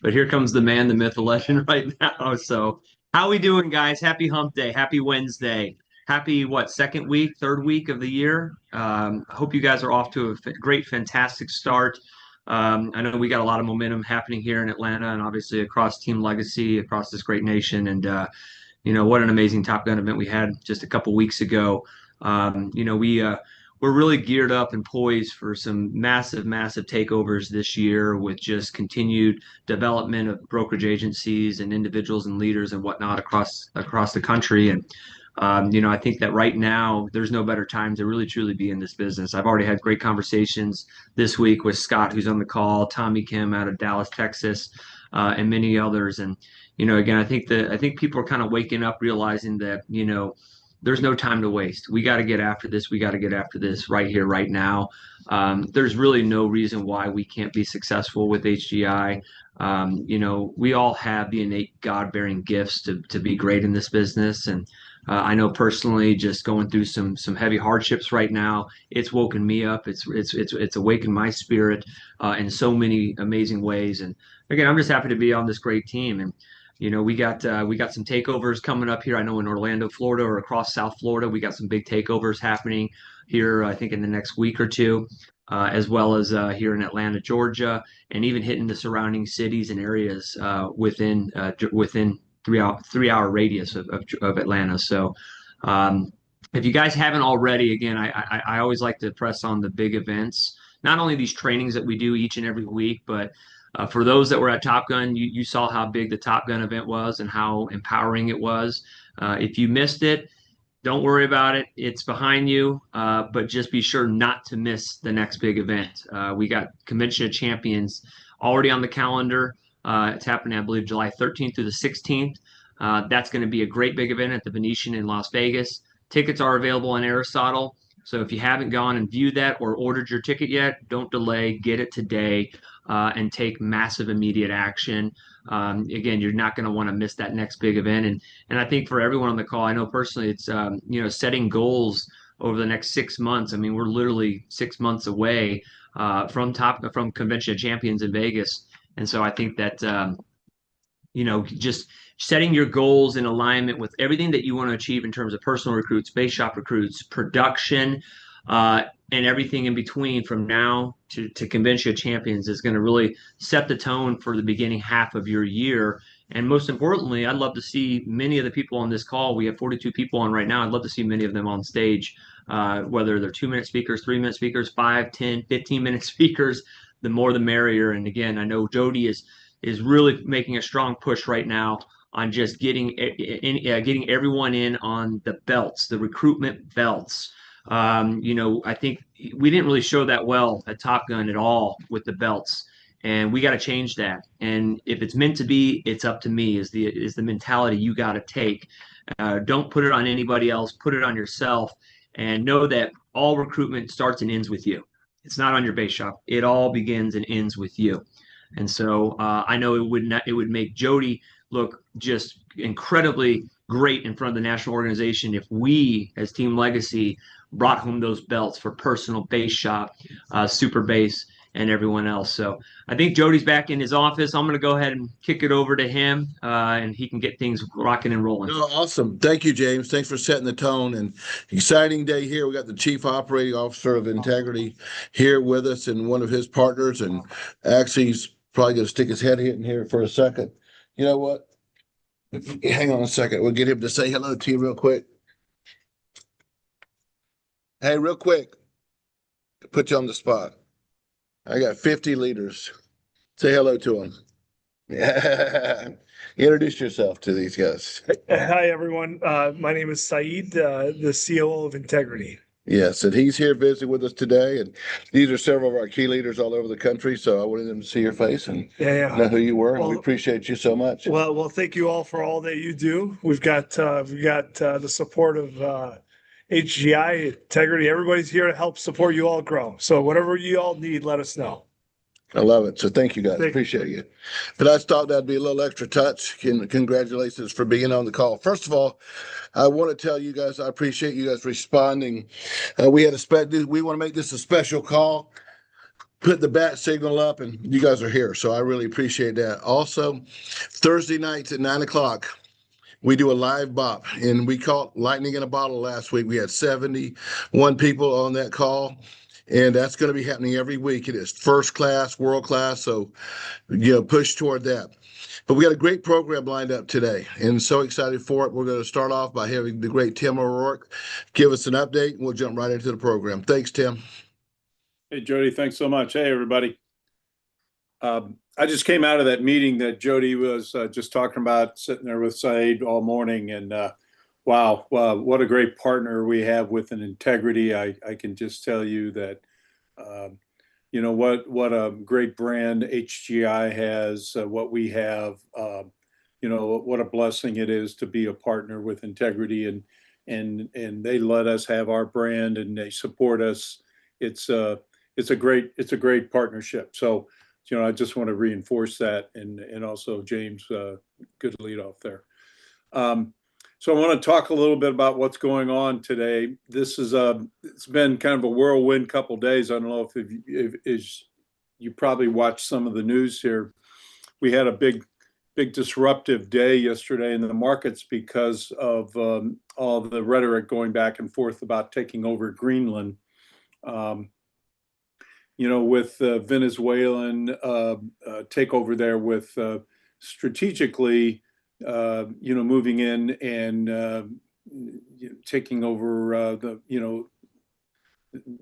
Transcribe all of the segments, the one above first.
But here comes the man, the myth, the legend right now. So, how we doing, guys? Happy Hump Day. Happy Wednesday. Happy what? Second week, third week of the year. I hope you guys are off to a great, fantastic start. I know we got a lot of momentum happening here in Atlanta, and obviously across Team Legacy, across this great nation. And what an amazing Top Gun event we had just a couple weeks ago. We're really geared up and poised for some massive, massive takeovers this year with just continued development of brokerage agencies and individuals and leaders and whatnot across the country. And I think that right now there's no better time to really truly be in this business. I've already had great conversations this week with Scott, who's on the call, Tommy Kim out of Dallas, Texas, and many others. And again, I think people are kind of waking up, realizing that there's no time to waste. We got to get after this. We got to get after this right here, right now. There's really no reason why we can't be successful with HGI. We all have the innate God-bearing gifts to be great in this business, and I know personally, just going through some heavy hardships right now, it's woken me up. It's awakened my spirit in so many amazing ways. And again, I'm just happy to be on this great team. And we got some takeovers coming up here. I know in Orlando, Florida, or across South Florida, we got some big takeovers happening here. I think in the next week or two, as well as here in Atlanta, Georgia, and even hitting the surrounding cities and areas within 3 hour radius of Atlanta. So. If you guys haven't already, again, I always like to press on the big events, not only these trainings that we do each and every week, but for those that were at Top Gun, you saw how big the Top Gun event was and how empowering it was. If you missed it, don't worry about it. It's behind you, but just be sure not to miss the next big event. We got Convention of Champions already on the calendar. It's happening, I believe, July 13th through the 16th. That's going to be a great big event at the Venetian in Las Vegas. Tickets are available on Aristotle. So if you haven't gone and viewed that or ordered your ticket yet, don't delay. Get it today and take massive immediate action. Again, you're not going to want to miss that next big event. And I think for everyone on the call, I know personally, it's setting goals over the next 6 months. I mean, we're literally 6 months away from Convention of Champions in Vegas, and so I think that just setting your goals in alignment with everything that you want to achieve in terms of personal recruits, base shop recruits, production, and everything in between from now to Convention of Champions is going to really set the tone for the beginning half of your year. And most importantly, I'd love to see many of the people on this call. We have 42 people on right now. I'd love to see many of them on stage, whether they're 2-minute speakers, 3-minute speakers, 5, 10, 15-minute speakers. The more the merrier. And again, I know Jody is really making a strong push right now on just getting everyone in on the belts, the recruitment belts. I think we didn't really show that well at Top Gun at all with the belts, and we got to change that. And if it's meant to be, it's up to me. Is the mentality you got to take? Don't put it on anybody else. Put it on yourself, and know that all recruitment starts and ends with you. It's not on your base shop. It all begins and ends with you. And so I know it would make Jody look just incredibly great in front of the national organization if we, as Team Legacy, brought home those belts for personal base shop, super base, and everyone else. So I think Jody's back in his office. I'm going to go ahead and kick it over to him, and he can get things rocking and rolling. No, awesome. Thank you, James. Thanks for setting the tone. And exciting day here. We got the Chief Operating Officer of Integrity here with us and one of his partners. And actually, he's probably going to stick his head in here for a second. You know what? Hang on a second. We'll get him to say hello to you real quick. Hey, real quick. Put you on the spot. I got 50 leaders. Say hello to them. Yeah. Introduce yourself to these guys. Hi, everyone. My name is Saeed, the COO of Integrity. Yes, and he's here visiting with us today. And these are several of our key leaders all over the country. So I wanted them to see your face and know who you were. And we appreciate you so much. Well, thank you all for all that you do. We've got the support of HGI, Integrity. Everybody's here to help support you all grow. So whatever you all need, let us know. I love it. So thank you guys. Appreciate you. But I thought that'd be a little extra touch. Congratulations for being on the call. First of all, I want to tell you guys, I appreciate you guys responding. We want to make this a special call. put the bat signal up, and you guys are here. So I really appreciate that. Also, Thursday nights at 9 o'clock, we do a live bop, and we caught lightning in a bottle last week. We had 71 people on that call, and that's going to be happening every week. It is first class, world class. So, push toward that. But we got a great program lined up today, and so excited for it. We're going to start off by having the great Tim O'Rourke give us an update, and we'll jump right into the program. Thanks, Tim. Hey, Jody, thanks so much. Hey, everybody. I just came out of that meeting that Jody was just talking about, sitting there with Saeed all morning. And wow, what a great partner we have with an Integrity. I can just tell you that, what a great brand HGI has, what we have, what a blessing it is to be a partner with Integrity. And they let us have our brand and they support us. It's a great partnership. So, I just want to reinforce that, and also James, good lead off there. So I want to talk a little bit about what's going on today. This is it's been kind of a whirlwind couple of days. I don't know if you probably watched some of the news here. We had a big disruptive day yesterday in the markets because of all the rhetoric going back and forth about taking over Greenland. With Venezuelan takeover there, with strategically, moving in and taking over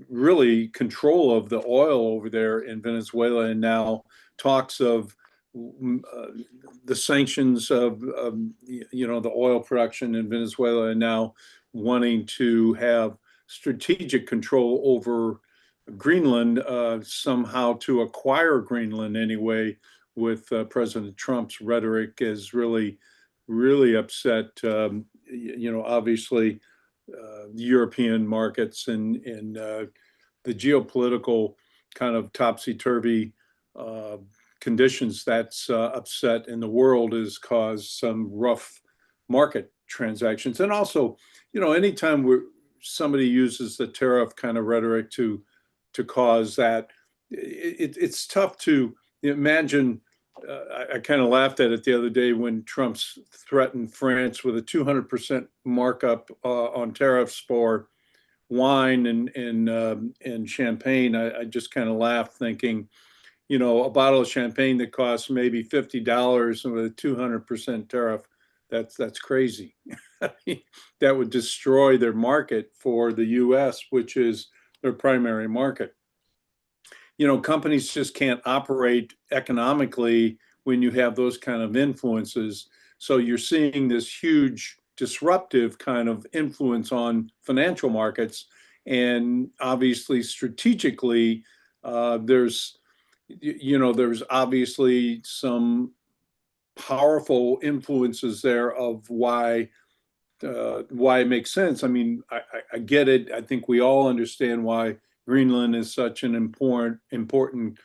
really control of the oil over there in Venezuela, and now talks of the sanctions of the oil production in Venezuela, and now wanting to have strategic control over Greenland, somehow to acquire Greenland anyway, with President Trump's rhetoric is really upset, obviously the European markets and the geopolitical kind of topsy-turvy conditions that's upset in the world has caused some rough market transactions. And also, anytime somebody uses the tariff kind of rhetoric to cause that, it's tough to imagine. I kind of laughed at it the other day when Trump threatened France with a 200% markup on tariffs for wine and champagne. I just kind of laughed, thinking, a bottle of champagne that costs maybe $50 with a 200% tariff, that's crazy. That would destroy their market for the U.S., which is their primary market. Companies just can't operate economically when you have those kind of influences. So you're seeing this huge disruptive kind of influence on financial markets. And obviously, strategically, there's obviously some powerful influences there of why it makes sense. I mean, I get it. I think we all understand why Greenland is such an important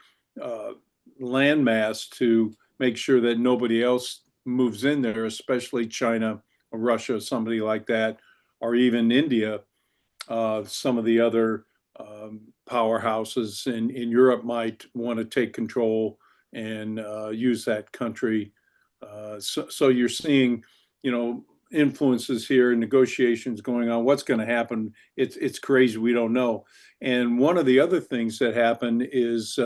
landmass, to make sure that nobody else moves in there, especially China or Russia, somebody like that, or even India. Some of the other powerhouses in Europe might want to take control and use that country. So you're seeing, influences here, negotiations going on. What's going to happen? It's crazy. We don't know. And one of the other things that happened is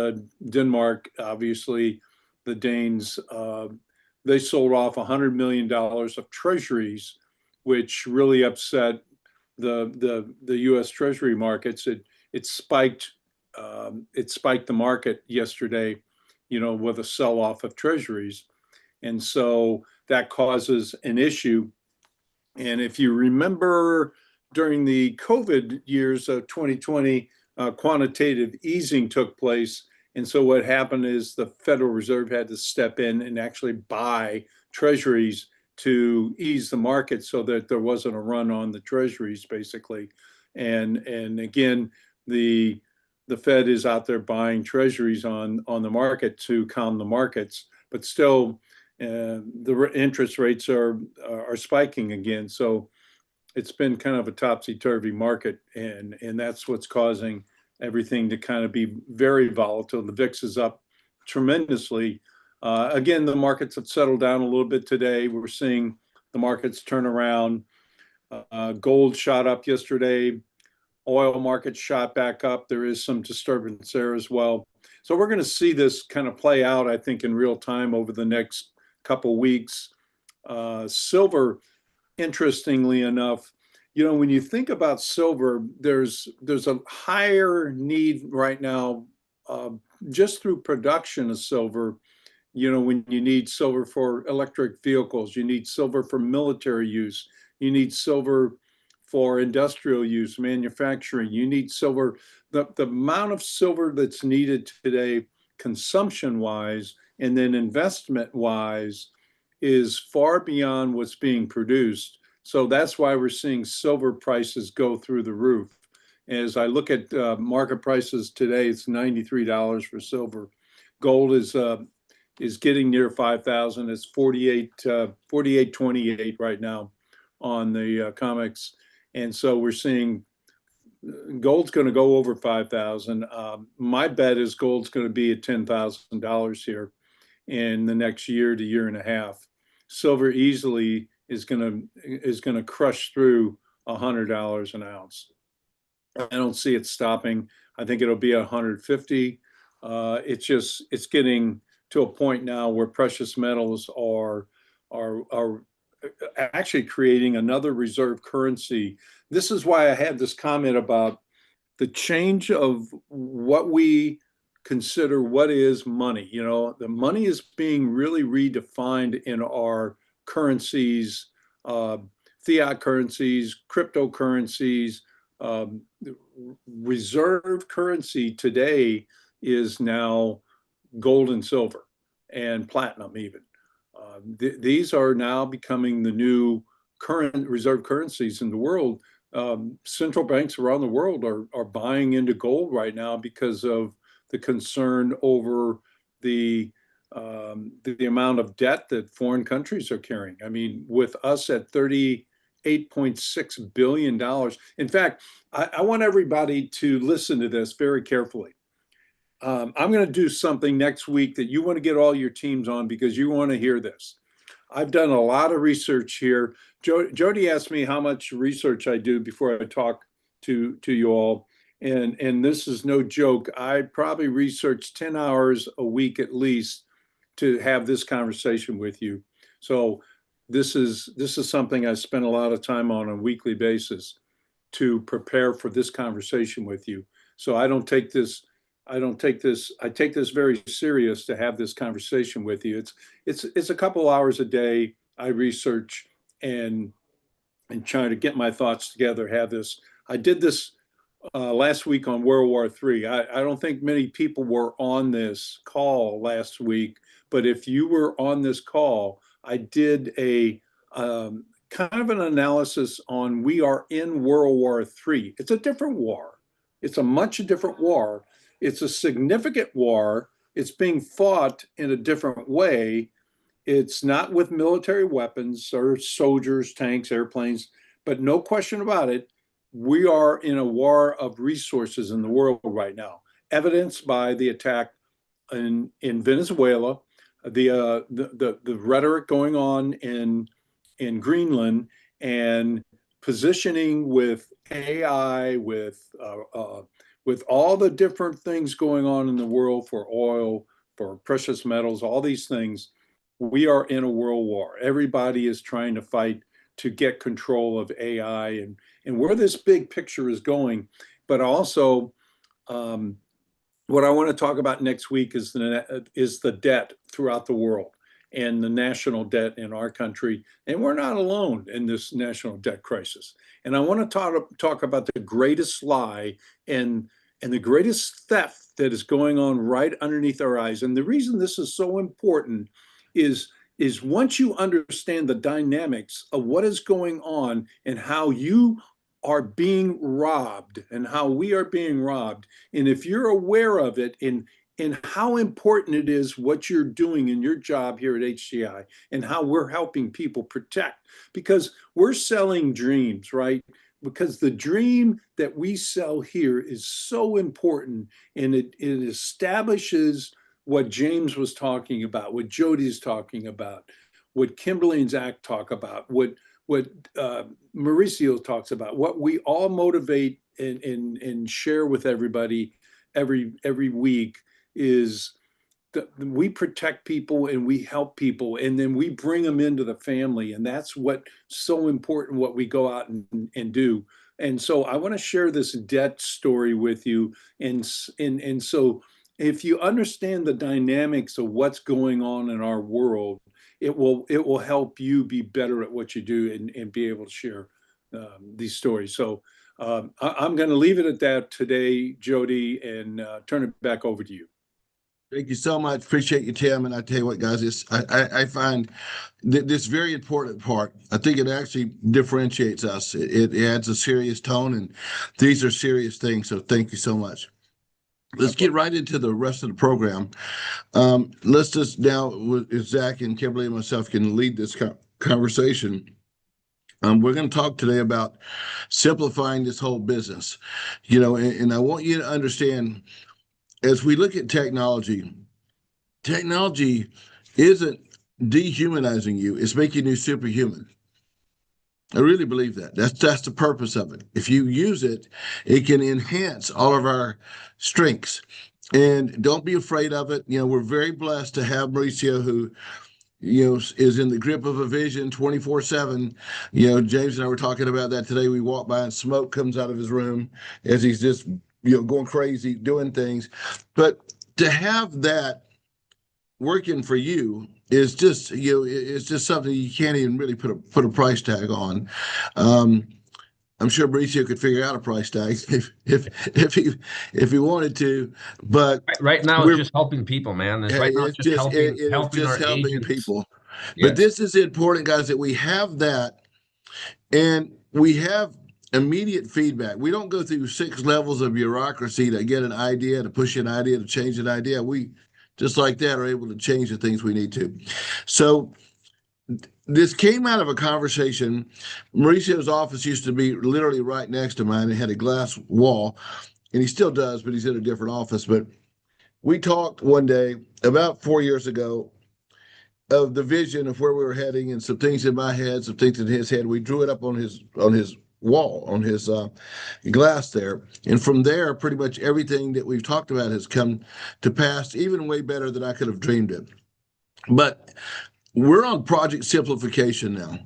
Denmark, obviously, the Danes, they sold off $100 million of treasuries, which really upset the U.S. Treasury markets. It spiked the market yesterday, with a sell-off of treasuries, and so that causes an issue. And if you remember, during the COVID years of 2020, quantitative easing took place. And so what happened is the Federal Reserve had to step in and actually buy treasuries to ease the market so that there wasn't a run on the treasuries, basically. And again, the Fed is out there buying treasuries on the market to calm the markets, but still the interest rates are spiking again. So it's been kind of a topsy-turvy market, and that's what's causing everything to kind of be very volatile. The VIX is up tremendously. Again, the markets have settled down a little bit today. We're seeing the markets turn around. Gold shot up yesterday. Oil market shot back up. There is some disturbance there as well. So we're going to see this kind of play out, I think, in real time over the next couple weeks. Silver, interestingly enough, when you think about silver, there's a higher need right now just through production of silver. When you need silver for electric vehicles, you need silver for military use, you need silver for industrial use, manufacturing, you need silver. The amount of silver that's needed today, consumption-wise, and then investment-wise, is far beyond what's being produced. So that's why we're seeing silver prices go through the roof. As I look at market prices today, it's $93 for silver. Gold is getting near 5,000. It's 48.28 right now on the COMEX. And so we're seeing gold's going to go over 5,000. My bet is gold's going to be at $10,000 here in the next year to year and a half. Silver easily is going to crush through $100 an ounce. I don't see it stopping. I think it'll be 150. It's getting to a point now where precious metals are actually creating another reserve currency. This is why I had this comment about the change of what we consider what is money. The money is being really redefined in our currencies, fiat currencies, cryptocurrencies. Reserve currency today is now gold and silver and platinum even. These are now becoming the new current reserve currencies in the world. Central banks around the world are buying into gold right now because of the concern over the amount of debt that foreign countries are carrying. I mean, with us at $38.6 billion. In fact, I want everybody to listen to this very carefully. I'm going to do something next week that you want to get all your teams on because you want to hear this. I've done a lot of research here. Jody asked me how much research I do before I talk to you all. And this is no joke. I probably research 10 hours a week at least to have this conversation with you. So this is something I spend a lot of time on a weekly basis to prepare for this conversation with you. So I take this very serious to have this conversation with you. It's a couple hours a day. I research and try to get my thoughts together, have this. I did this last week on World War III. I don't think many people were on this call last week, but if you were on this call, I did a kind of an analysis on we are in World War III. It's a different war. It's a much different war. It's a significant war. It's being fought in a different way. It's not with military weapons or soldiers, tanks, airplanes, but no question about it, we are in a war of resources in the world right now, evidenced by the attack in Venezuela, the rhetoric going on in Greenland, and positioning with AI, with all the different things going on in the world for oil, for precious metals, all these things. We are in a world war. Everybody is trying to fight to get control of AI and where this big picture is going. But also, what I want to talk about next week is the debt throughout the world and the national debt in our country. And we're not alone in this national debt crisis. And I want to talk about the greatest lie and the greatest theft that is going on right underneath our eyes. And the reason this is so important is once you understand the dynamics of what is going on and how you are being robbed and how we are being robbed, and if you're aware of it and how important it is what you're doing in your job here at HCI and how we're helping people protect, because we're selling dreams, right? because the dream that we sell here is so important, and it establishes what James was talking about, what Jody's talking about, what Kimberly and Zach talk about, what Mauricio talks about, what we all motivate and share with everybody every week is that we protect people and we help people, and then we bring them into the family, and that's what's so important, what we go out and do. And so I want to share this debt story with you, and so if you understand the dynamics of what's going on in our world, it will help you be better at what you do and be able to share these stories. So I'm going to leave it at that today, Jody, and turn it back over to you. Thank you so much. Appreciate you, Tim. And I tell you what, guys, I find this very important part. I think it actually differentiates us. It adds a serious tone, and these are serious things. So thank you so much. Let's get right into the rest of the program. Let's just now, if Zach and Kimberly and myself can lead this conversation. We're going to talk today about simplifying this whole business. And I want you to understand, as we look at technology isn't dehumanizing you, it's making you superhuman. I really believe that. That's the purpose of it. If you use it, it can enhance all of our strengths. And don't be afraid of it. We're very blessed to have Mauricio, who is in the grip of a vision 24/7. James and I were talking about that today. We walked by and smoke comes out of his room as he's just going crazy, doing things. But to have that working for you is just, it's just something you can't even really put a price tag on. I'm sure Mauricio could figure out a price tag if he wanted to, but right now it's just helping people, man. Right now it's just helping people. Yes. But this is important, guys, that we have that, and we have immediate feedback. We don't go through 6 levels of bureaucracy to get an idea, to push an idea, to change an idea. We just like that are able to change the things we need to. So this came out of a conversation. Mauricio's office used to be literally right next to mine. It had a glass wall, and he still does, but he's in a different office. But we talked one day about 4 years ago of the vision of where we were heading, and some things in my head, some things in his head. We drew it up on his wall, on his glass there. And from there, pretty much everything that we've talked about has come to pass, even way better than I could have dreamed it. But we're on project simplification now.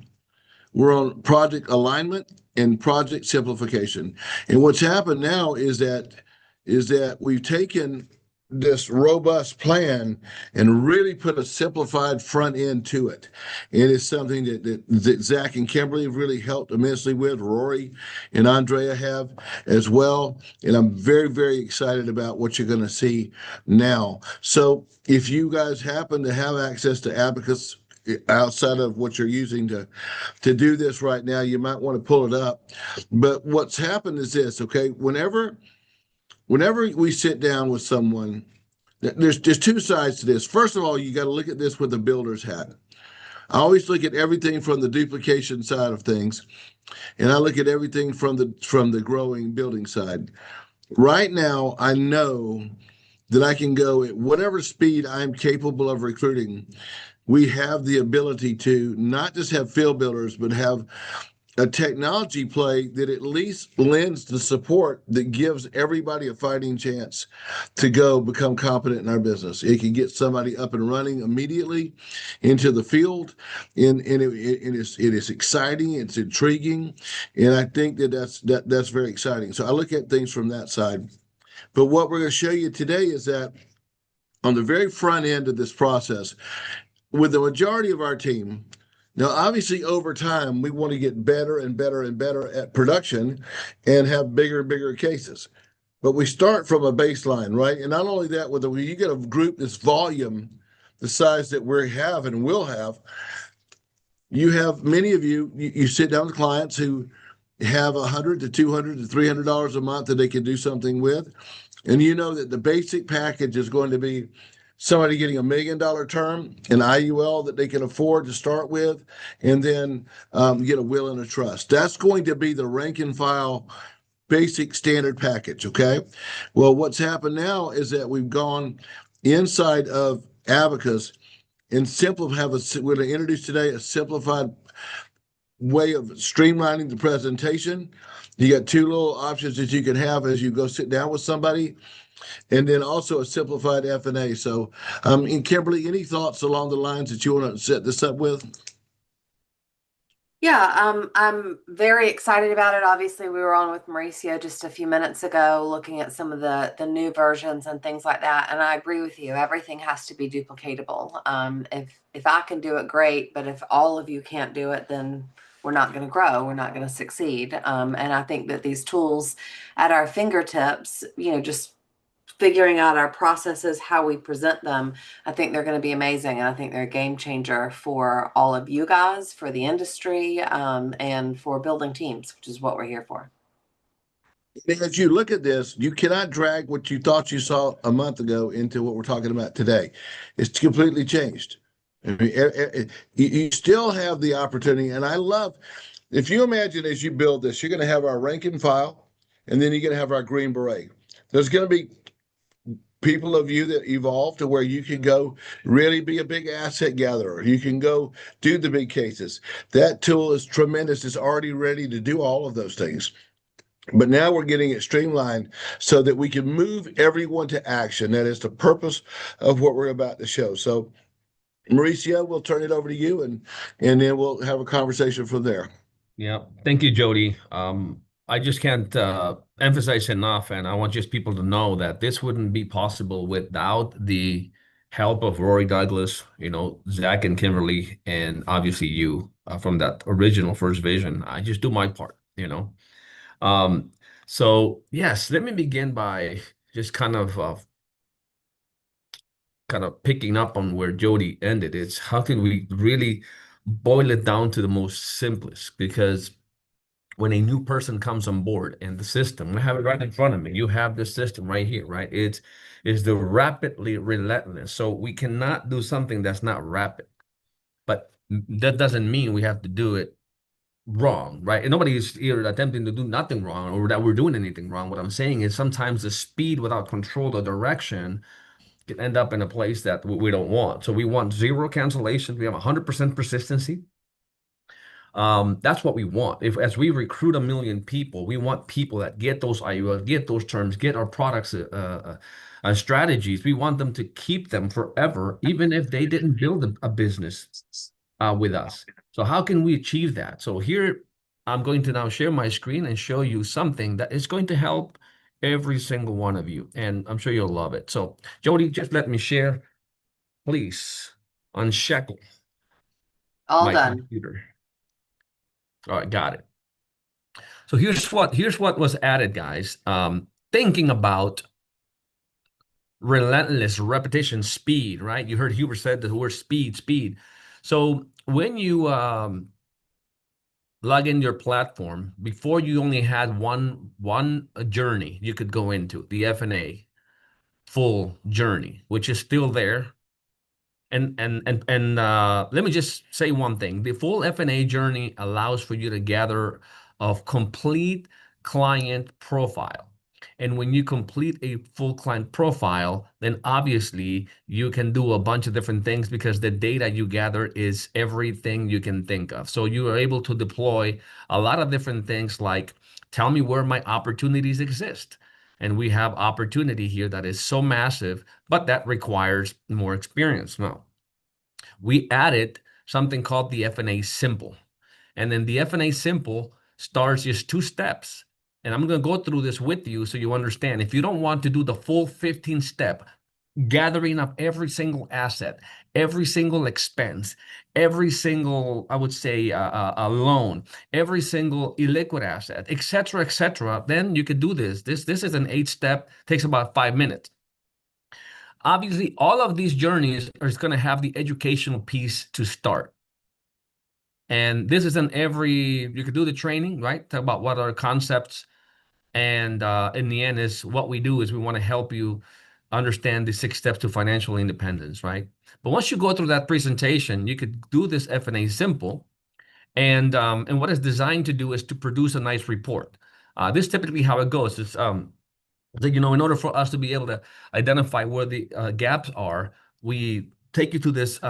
We're on project alignment and project simplification. And what's happened now is that we've taken this robust plan and really put a simplified front end to it. It is something that Zach and Kimberly have really helped immensely with. Rory and Andrea have as well. And I'm very, very excited about what you're going to see now. So if you guys happen to have access to Abacus outside of what you're using to do this right now, you might want to pull it up. But what's happened is this, okay? Whenever we sit down with someone, there's 2 sides to this. First of all, you got to look at this with the builder's hat. I always look at everything from the duplication side of things, and I look at everything from the growing building side. Right now, I know that I can go at whatever speed I'm capable of recruiting. We have the ability to not just have field builders, but have a technology play that at least lends the support that gives everybody a fighting chance to go become competent in our business. It can get somebody up and running immediately into the field, and it is exciting, it's intriguing, and I think that's very exciting. So I look at things from that side. But what we're going to show you today is that on the very front end of this process, with the majority of our team, now, obviously, over time, we want to get better and better and better at production and have bigger and bigger cases. But we start from a baseline, right? And not only that, when you get a group this volume, the size that we have and will have, you have many of you sit down with clients who have $100 to $200 to $300 a month that they can do something with. And you know that the basic package is going to be somebody getting $1 million term, an IUL that they can afford to start with, and then get a will and a trust. That's going to be the rank and file basic standard package. Okay. Well, what's happened now is that we've gone inside of Abacus and we're going to introduce today a simplified way of streamlining the presentation. You got two little options that you can have as you go sit down with somebody, and then also a simplified F&A. So, and Kimberly, any thoughts along the lines that you want to set this up with? Yeah, I'm very excited about it. Obviously, we were on with Mauricio just a few minutes ago looking at some of the new versions and things like that. And I agree with you. Everything has to be duplicatable. If I can do it, great. But if all of you can't do it, then we're not going to grow. We're not going to succeed. And I think that these tools at our fingertips, just figuring out our processes, how we present them, I think they're going to be amazing. And I think they're a game changer for all of you guys, for the industry, and for building teams, which is what we're here for. As you look at this, you cannot drag what you thought you saw a month ago into what we're talking about today. It's completely changed. I mean, you still have the opportunity. And I love, if you imagine as you build this, you're going to have our rank and file, and then you're going to have our Green Beret. There's going to be people of you that evolve to where you can go really be a big asset gatherer. You can go do the big cases. That tool is tremendous. It's already ready to do all of those things. But now we're getting it streamlined so that we can move everyone to action. That is the purpose of what we're about to show. So, Mauricio, we'll turn it over to you, and then we'll have a conversation from there. Yeah. Thank you, Jody. I just can't emphasize enough, and I want just people to know that this wouldn't be possible without the help of Rory Douglas, Zach and Kimberly, and obviously you from that original first vision. I just do my part. So yes, let me begin by just kind of picking up on where Jody ended. It's how can we really boil it down to the most simplest, because when a new person comes on board and the system, I have it right in front of me. You have the system right here, right? It's the rapidly relentless. So we cannot do something that's not rapid, but that doesn't mean we have to do it wrong, right? And nobody is here attempting to do nothing wrong or that we're doing anything wrong. What I'm saying is sometimes the speed without control or direction can end up in a place that we don't want. So we want zero cancellation. We have 100% persistency. That's what we want. As we recruit 1 million people, we want people that get those IULs, get those terms, get our products, strategies. We want them to keep them forever, even if they didn't build a business with us. So how can we achieve that? So here, I'm going to now share my screen and show you something that is going to help every single one of you, and I'm sure you'll love it. So Jody, just let me share, please, on Shekel. All done. Computer. All right, got it. So here's what was added, guys. Thinking about relentless repetition, speed, right? You heard Hubert said the word speed. So when you log in your platform, before you only had one journey you could go into, the F&A full journey, which is still there. And let me just say one thing. The full F&A journey allows for you to gather a complete client profile. And when you complete a full client profile, then obviously you can do a bunch of different things because the data you gather is everything you can think of. So you are able to deploy a lot of different things like, tell me where my opportunities exist. And we have opportunity here that is so massive, but that requires more experience. Now, we added something called the F&A Simple. And then the F&A Simple starts just 2 steps. And I'm going to go through this with you so you understand. If you don't want to do the full 15-step, gathering up every single asset, every single expense, every single, I would say, a loan, every single illiquid asset, et cetera, then you could do this. This is an 8-step, takes about 5 minutes. Obviously, all of these journeys are going to have the educational piece to start. And this is you could do the training, right? Talk about what are concepts. And in the end is what we do is we want to help you understand the 6 steps to financial independence, right? But once you go through that presentation, you could do this FNA simple. And what it's designed to do is to produce a nice report. This is typically how it goes. It's that, in order for us to be able to identify where the gaps are, we take you through this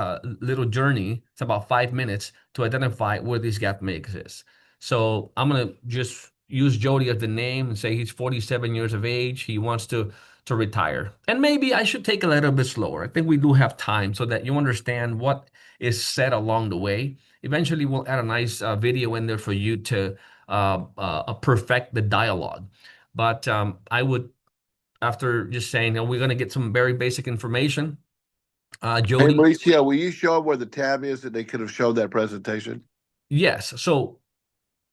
little journey. It's about 5 minutes to identify where these gaps may exist. So I'm gonna just use Jody as the name and say he's 47 years of age. He wants to retire, and maybe I should take a little bit slower. I think we do have time so that you understand what is said along the way. Eventually, we'll add a nice video in there for you to perfect the dialogue. But I would, after just saying, we're going to get some very basic information. Hey, Jody, Mauricio, will you show where the tab is that they could have showed that presentation? yes. So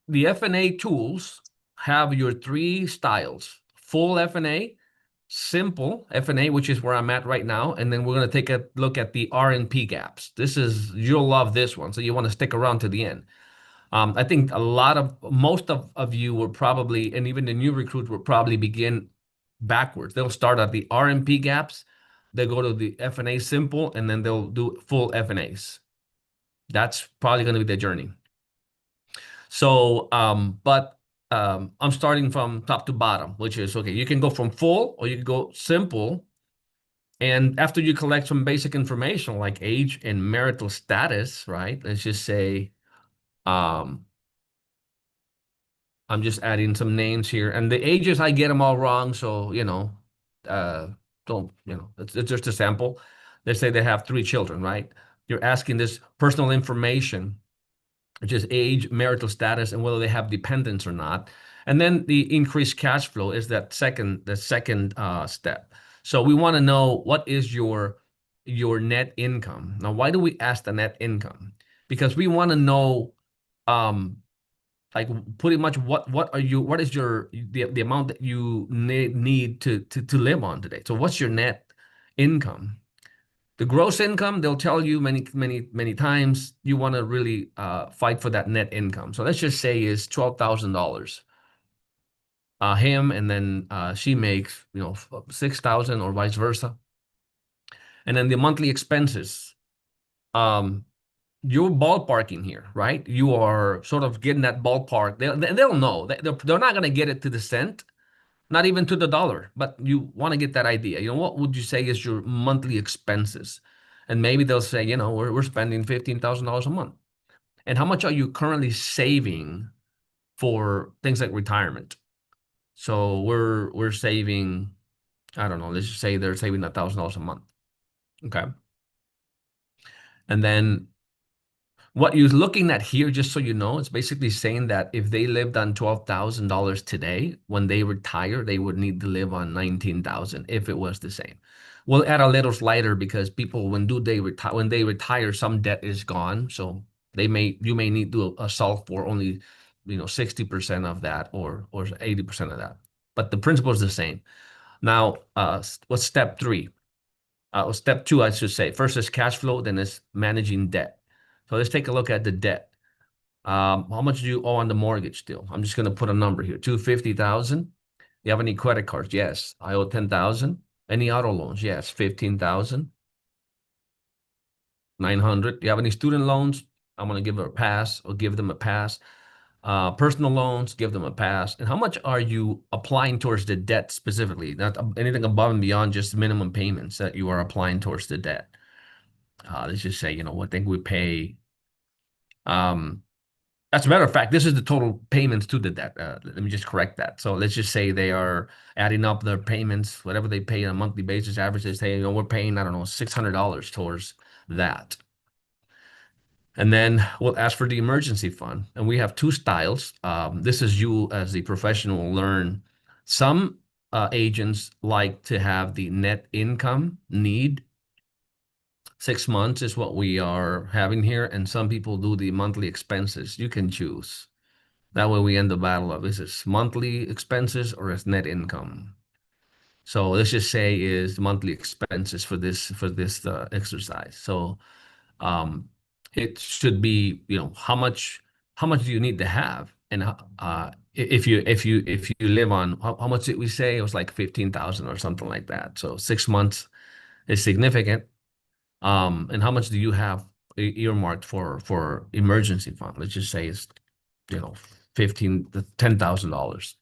the FNA tools have your 3 styles: full FNA, simple FNA, which is where I'm at right now, and then we're going to take a look at the R&P gaps. You'll love this one, so you want to stick around to the end. I think most of you will probably, and even the new recruits will probably begin backwards. They'll start at the R&P gaps, they go to the FNA simple, and then they'll do full FNAs. That's probably going to be their journey. So, I'm starting from top to bottom, which is, okay, you can go from full or you can go simple. And after you collect some basic information like age and marital status, right? Let's just say, I'm just adding some names here, and the ages, I get them all wrong. So, it's just a sample. Let's say they have 3 children, right? You're asking this personal information, which is age, marital status, and whether they have dependents or not. And then the increased cash flow is the second step. So we want to know, what is your net income? Now, why do we ask the net income? Because we want to know, like, pretty much what is the amount that you need to live on today. So what's your net income? The gross income, they'll tell you many times. You want to really fight for that net income. So let's just say is $12,000. Him, and then she makes 6,000 or vice versa. And then the monthly expenses. You're ballparking here, right? You are sort of getting that ballpark. They'll know. They're not going to get it to the cent, not even to the dollar, but you want to get that idea. What would you say is your monthly expenses? And maybe they'll say, we're spending $15,000 a month. And how much are you currently saving for things like retirement? So we're saving, I don't know, let's just say they're saving $1,000 a month. Okay. And then what you're looking at here, just so you know, it's basically saying that if they lived on $12,000 today, when they retire, they would need to live on $19,000 if it was the same. We'll add a little slider because people, when they retire, some debt is gone. So you may need to solve for only 60% of that or 80% of that. But the principle is the same. Now, what's step 3? Step 2, I should say. First is cash flow, then is managing debt. So let's take a look at the debt. How much do you owe on the mortgage still? I'm just going to put a number here, $250,000. You have any credit cards? Yes, I owe $10,000. Any auto loans? Yes, $15,900. Do you have any student loans? I'm going to give them a pass or give them a pass. Personal loans, give them a pass. And how much are you applying towards the debt specifically? Not anything above and beyond just minimum payments that you are applying towards the debt. Let's just say, what think we pay. As a matter of fact, this is the total payments to the debt. Let me just correct that. So let's just say they are adding up their payments, whatever they pay on a monthly basis, average, they say, we're paying, I don't know, $600 towards that. And then we'll ask for the emergency fund. And we have 2 styles. This is you as the professional learn. Some agents like to have the net income need. 6 months is what we are having here. And some people do the monthly expenses. You can choose. That way we end the battle of, is this monthly expenses or is net income? So let's just say is monthly expenses for this exercise. So it should be, how much do you need to have? And if you live on how much did we say? It was like 15,000 or something like that. So 6 months is significant. And how much do you have earmarked for emergency fund? Let's just say it's, you know, $10,000.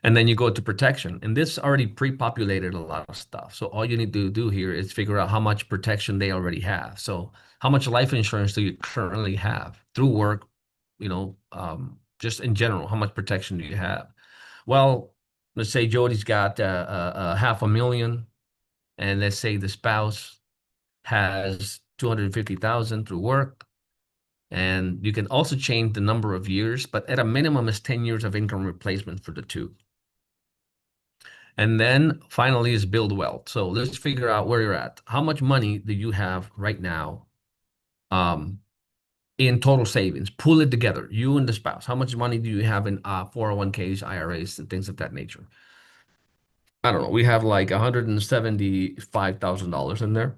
And then you go to protection, and this already pre-populated a lot of stuff. So all you need to do here is figure out how much protection they already have. So how much life insurance do you currently have through work, you know, just in general, how much protection do you have? Well, let's say Jody's got $500,000, and let's say the spouse has 250,000 through work. And you can also change the number of years, but at a minimum is 10 years of income replacement for the two. And then finally is build wealth. So let's figure out where you're at. How much money do you have right now in total savings? Pull it together, you and the spouse. How much money do you have in 401ks, IRAs, and things of that nature? I don't know. We have like $175,000 in there.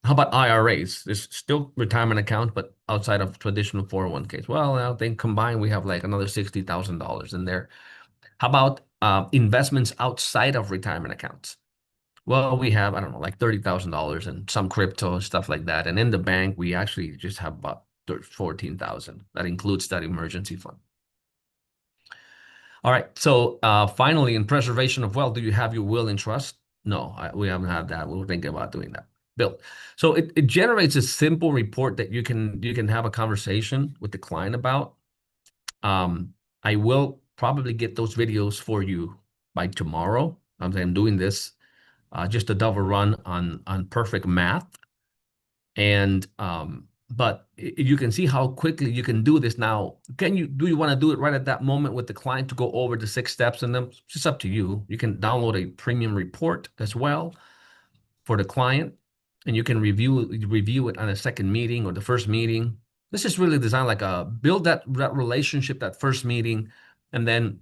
How about IRAs? There's still retirement accounts, but outside of traditional 401ks. Well, I think combined we have like another $60,000 in there. How about investments outside of retirement accounts? Well, we have, I don't know, like $30,000 and some crypto and stuff like that. And in the bank, we actually just have about 14,000. That includes that emergency fund. All right. So finally, in preservation of wealth, do you have your will and trust? No, we haven't had that. We're thinking about doing that. Built. So it generates a simple report that you can have a conversation with the client about. I will probably get those videos for you by tomorrow. I'm doing this just a double run on perfect math. And but you can see how quickly you can do this now. Do you want to do it right at that moment with the client to go over the 6 steps in them? It's just up to you. You can download a premium report as well for the client, and you can review it on a second meeting or the first meeting. This is really designed like build that relationship, that first meeting, and then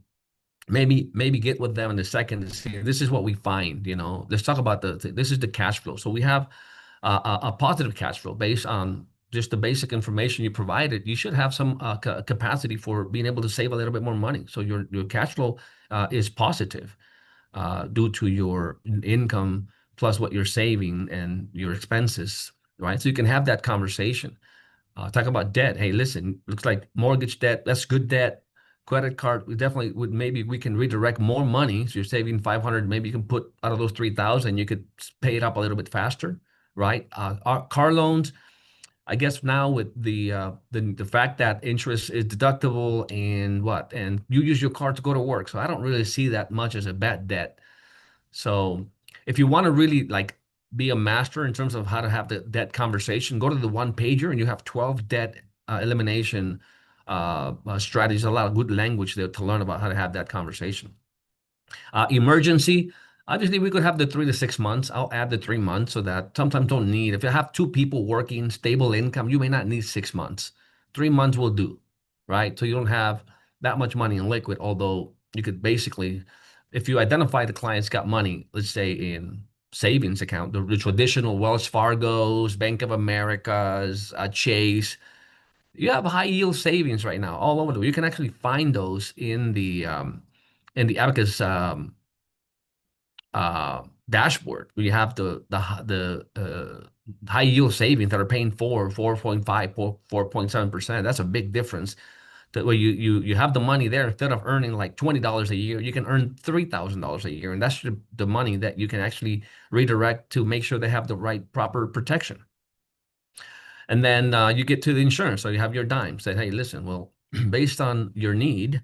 maybe get with them in the second to see, this is what we find, you know. Let's talk about this is the cash flow. So we have a positive cash flow based on just the basic information you provided. You should have some capacity for being able to save a little bit more money. So your cash flow is positive due to your income plus what you're saving and your expenses, right? So you can have that conversation. Talk about debt. Hey, listen, looks like mortgage debt, that's good debt. Credit card, we definitely would, maybe we can redirect more money. So you're saving 500, maybe you can put out of those 3,000, you could pay it up a little bit faster, right? Our car loans, I guess now with the fact that interest is deductible and you use your car to go to work. So I don't really see that much as a bad debt. So if you want to really like be a master in terms of how to have the debt conversation, go to the one pager and you have 12 debt elimination strategies, a lot of good language there to learn about how to have that conversation. Emergency, obviously we could have the 3 to 6 months. I'll add the 3 months so that sometimes don't need, if you have 2 people working, stable income, you may not need 6 months. 3 months will do, right? So you don't have that much money in liquid, although you could basically, if you identify the client's got money, let's say in savings account, the traditional Wells Fargo's, Bank of America's, Chase, you have high yield savings right now all over the world. You can actually find those in the Abacus dashboard. We have the high yield savings that are paying 4.5, 4.7%. That's a big difference. That way you have the money there, instead of earning like $20 a year, you can earn $3,000 a year, and that's the money that you can actually redirect to make sure they have the right proper protection. And then you get to the insurance. So you have your dime. Say, hey, listen, well, based on your need,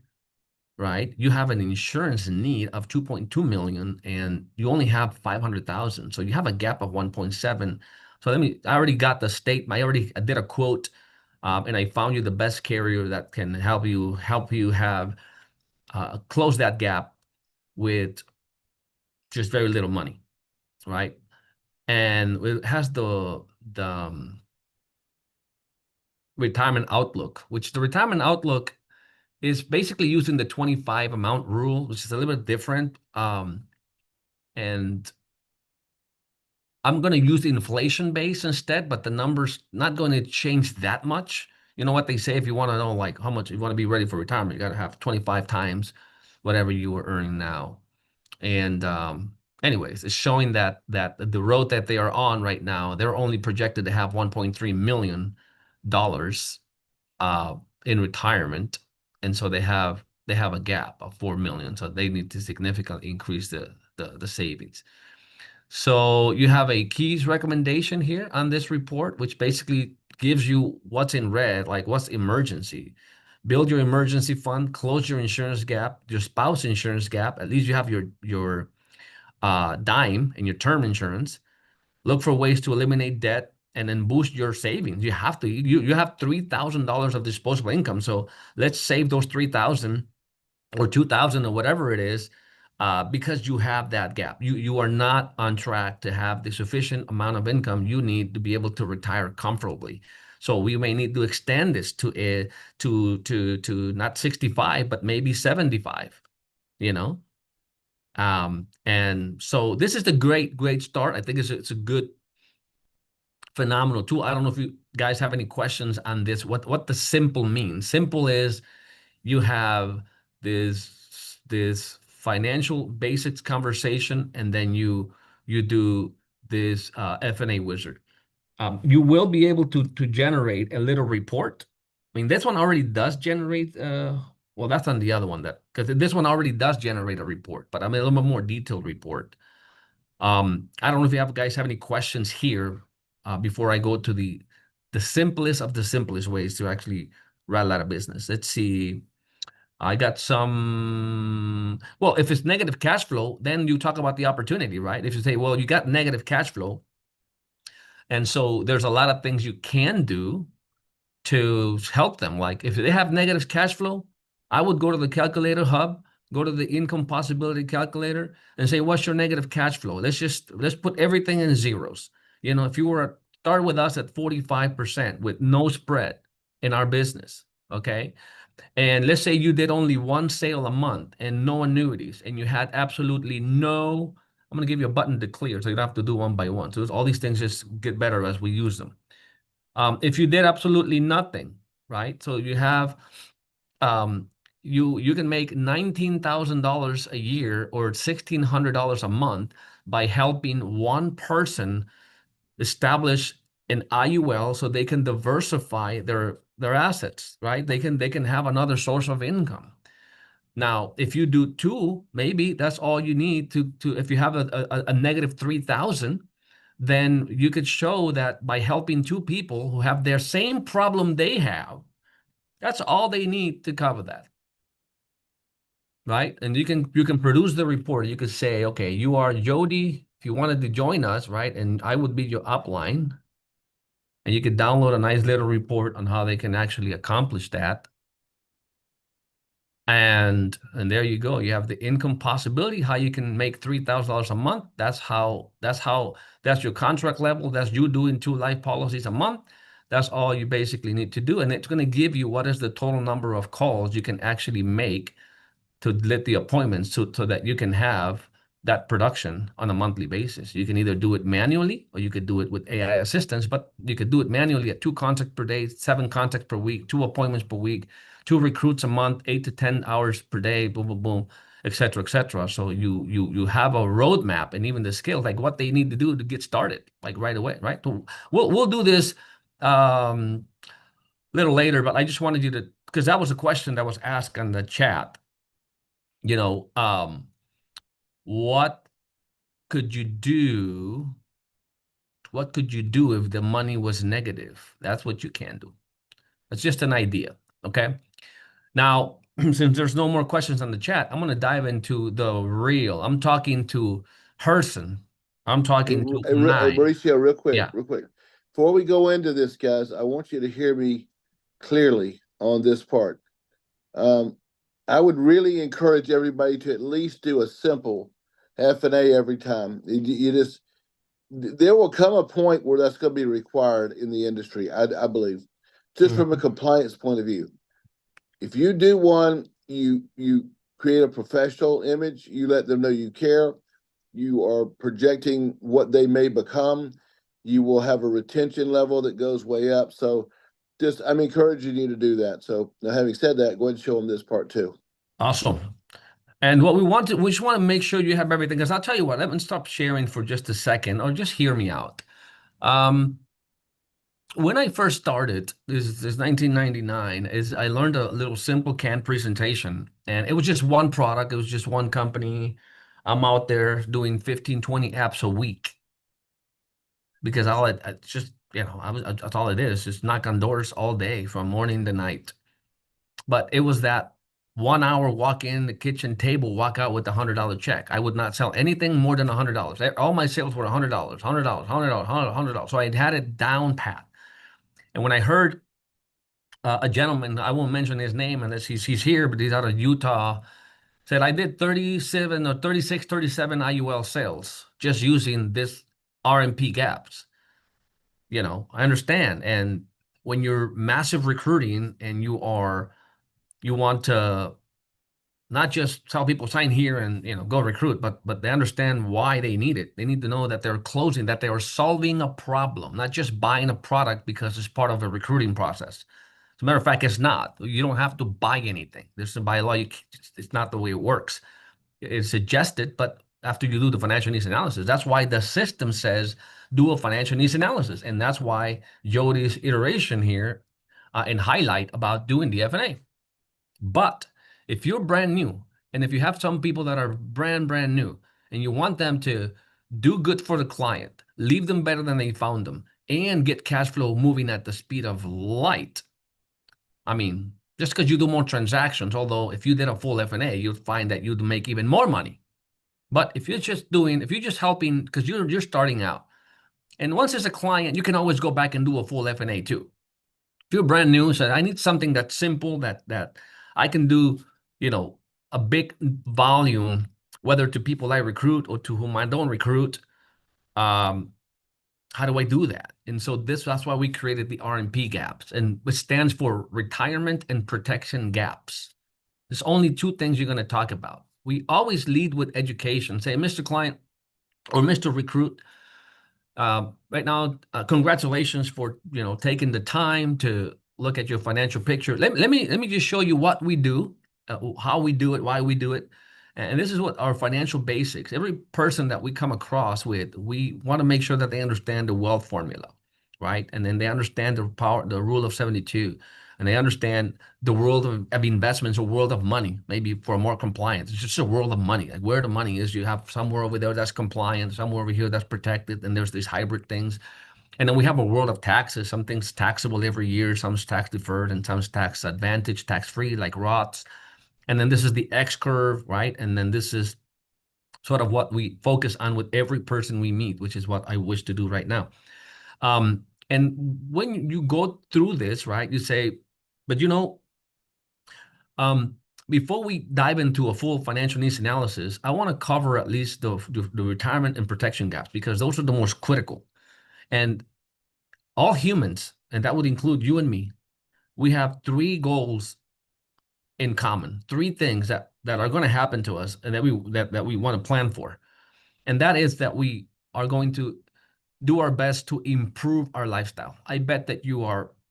right? You have an insurance need of 2.2 million, and you only have 500,000. So you have a gap of 1.7. So I already got the statement. I did a quote, and I found you the best carrier that can help you have close that gap with just very little money, right? And it has the retirement outlook, which the retirement outlook is basically using the 25 amount rule, which is a little bit different. And I'm going to use the inflation base instead, but the number's not going to change that much. You know what they say, if you want to know like how much you want to be ready for retirement, you got to have 25 times whatever you were earning now. And anyways, it's showing that the road that they are on right now, they're only projected to have $1.3 million in retirement, and so they have a gap of 4 million. So they need to significantly increase the savings. So you have a Keys recommendation here on this report, which basically gives you what's in red, like what's emergency. Build your emergency fund, close your insurance gap, your spouse insurance gap. At least you have your dime and your term insurance. Look for ways to eliminate debt and then boost your savings. You have to. You have $3,000 of disposable income. So let's save those 3,000 or 2,000 or whatever it is, because you have that gap. You are not on track to have the sufficient amount of income you need to be able to retire comfortably. So we may need to extend this to not 65, but maybe 75, you know? And so this is the great start. I think it's a good, phenomenal tool. I don't know if you guys have any questions on this, what the simple means. Simple is you have this financial basics conversation, and then you do this F&A wizard. You will be able to generate a little report. I mean, this one already does generate, well, that's on the other one, that because this one already does generate a report, but I mean a little bit more detailed report. I don't know if you guys have any questions here before I go to the simplest of the simplest ways to actually run out of business. Let's see. I got some, well, if it's negative cash flow, then you talk about the opportunity, right? If you say, well, you got negative cash flow, and so there's a lot of things you can do to help them. Like if they have negative cash flow, I would go to the calculator hub, go to the income possibility calculator and say, what's your negative cash flow? Let's put everything in zeros. You know, if you were start with us at 45% with no spread in our business, okay? And let's say you did only one sale a month and no annuities, and you had absolutely no, I'm going to give you a button to clear, so you don't have to do one by one. So all these things just get better as we use them. If you did absolutely nothing, right? So you have, you can make $19,000 a year or $1,600 a month by helping one person establish an IUL so they can diversify their assets, right? They can have another source of income. Now, if you do two, maybe that's all you need to if you have a negative 3,000, then you could show that by helping two people who have their same problem they have, that's all they need to cover that. Right? And you can produce the report. You could say, okay, you are Jody, if you wanted to join us, right? And I would be your upline. And you could download a nice little report on how they can actually accomplish that. And there you go. You have the income possibility, how you can make $3,000 a month. That's your contract level. That's you doing 2 life policies a month. That's all you basically need to do. And it's going to give you what is the total number of calls you can actually make to let the appointments so that you can have that production on a monthly basis. You can either do it manually or you could do it with AI assistance, but you could do it manually at 2 contacts per day, 7 contacts per week, 2 appointments per week, 2 recruits a month, 8 to 10 hours per day, boom, boom, boom, et cetera, et cetera. So you have a roadmap and even the skills, like what they need to do to get started, like right away, right? So we'll do this little later, but I just wanted you to, because that was a question that was asked on the chat. You know, what could you do? What could you do if the money was negative? That's what you can do. It's just an idea, okay? Now, since there's no more questions on the chat, I'm going to dive into the real. I'm talking to Herson. I'm talking to Mauricio, real quick, Yeah. real quick. Before we go into this, guys, I want you to hear me clearly on this part. I would really encourage everybody to at least do a simple F&A every time. There will come a point where that's going to be required in the industry, I believe, just from a compliance point of view. If you do one, you create a professional image, you let them know you care, you are projecting what they may become, you will have a retention level that goes way up. So just, I'm encouraging you to do that. So now having said that, go ahead and show them this part too. Awesome. And what we just want to make sure you have everything. Because I'll tell you what, let me stop sharing for just a second, or just hear me out. When I first started, this is 1999, is I learned a little simple canned presentation, and it was just one product. It was just one company. I'm out there doing 15, 20 apps a week because I just, that's all it is, just knock on doors all day from morning to night. But it was that 1 hour walk in the kitchen table, walk out with a $100 check. I would not sell anything more than $100. All my sales were $100, $100, $100, $100. So I had it down pat. And when I heard a gentleman, I won't mention his name unless he's here, but he's out of Utah, said I did 37 or 36, 37 IUL sales just using this RMP gaps. I understand. And when you're massive recruiting and you want to not just tell people sign here and go recruit, but they understand why they need it. They need to know that they're closing, that they are solving a problem, not just buying a product because it's part of a recruiting process. As a matter of fact, it's not. You don't have to buy anything. There's by law, it's not the way it works. It's suggested, but after you do the financial needs analysis, that's why the system says do a financial needs analysis, and that's why Jody's iteration here and highlight about doing the F&A. But if you're brand new, and if you have some people that are brand new, and you want them to do good for the client, leave them better than they found them, and get cash flow moving at the speed of light, I mean, just because you do more transactions, although if you did a full F&A, you'd find that you'd make even more money. But if you're just helping, because you're starting out, and once as a client, you can always go back and do a full F&A too. If you're brand new, so I need something that's simple, that I can do, a big volume, whether to people I recruit or to whom I don't recruit. How do I do that? And so that's why we created the RMP gaps, and it stands for retirement and protection gaps. There's only two things you're going to talk about. We always lead with education. Say, Mr. Client or Mr. Recruit, right now, congratulations for taking the time to look at your financial picture. Let me just show you what we do, how we do it, why we do it. And this is what our financial basics. Every person that we come across with, we want to make sure that they understand the wealth formula, right? And then they understand the rule of 72, and they understand the world of investments, a world of money, maybe for more compliance. It's just a world of money. Like where the money is, you have somewhere over there that's compliant, somewhere over here that's protected, and there's these hybrid things. And then we have a world of taxes. Some things taxable every year, some's tax deferred, and some's tax advantage, tax free, like Roths. And then this is the X curve, right? And then this is sort of what we focus on with every person we meet, which is what I wish to do right now. And when you go through this, right, you say, but before we dive into a full financial needs analysis, I want to cover at least the retirement and protection gaps, because those are the most critical. And all humans, and that would include you and me, we have three goals in common, three things that are going to happen to us and that we want to plan for. And that is that we are going to do our best to improve our lifestyle. I bet that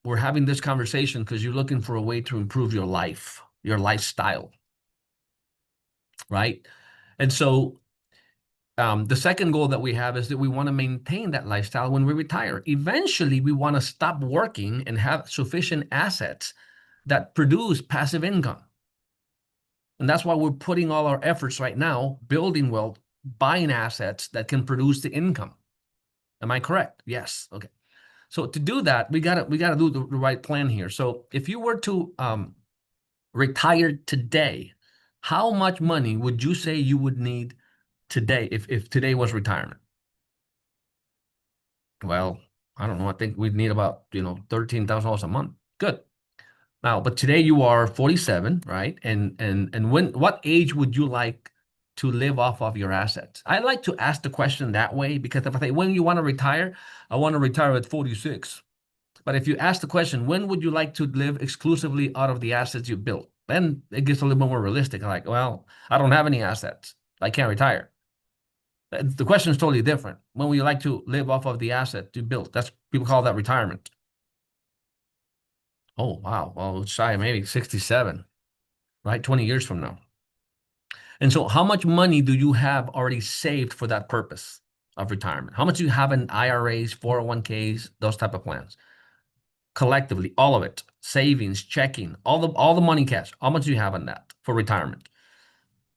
we're having this conversation because you're looking for a way to improve your life, your lifestyle, right? And so the second goal that we have is that we want to maintain that lifestyle when we retire. Eventually, we want to stop working and have sufficient assets that produce passive income. And that's why we're putting all our efforts right now, building wealth, buying assets that can produce the income. Am I correct? Yes. Okay. So to do that, we gotta do the right plan here. So if you were to retire today, how much money would you say you would need today if today was retirement? Well, I don't know. I think we'd need about $13,000 a month. Good. Now, but today you are 47, right? And what age would you like to live off of your assets? I like to ask the question that way, because if I say, when you want to retire, I want to retire at 46. But if you ask the question, when would you like to live exclusively out of the assets you built? Then it gets a little bit more realistic. Like, well, I don't have any assets. I can't retire. The question is totally different. When would you like to live off of the asset you built? People call that retirement. Oh, wow. Well, shy, maybe 67, right? 20 years from now. And so how much money do you have already saved for that purpose of retirement? How much do you have in IRAs, 401ks, those type of plans? Collectively, all of it, savings, checking, all the money cash. How much do you have in that for retirement?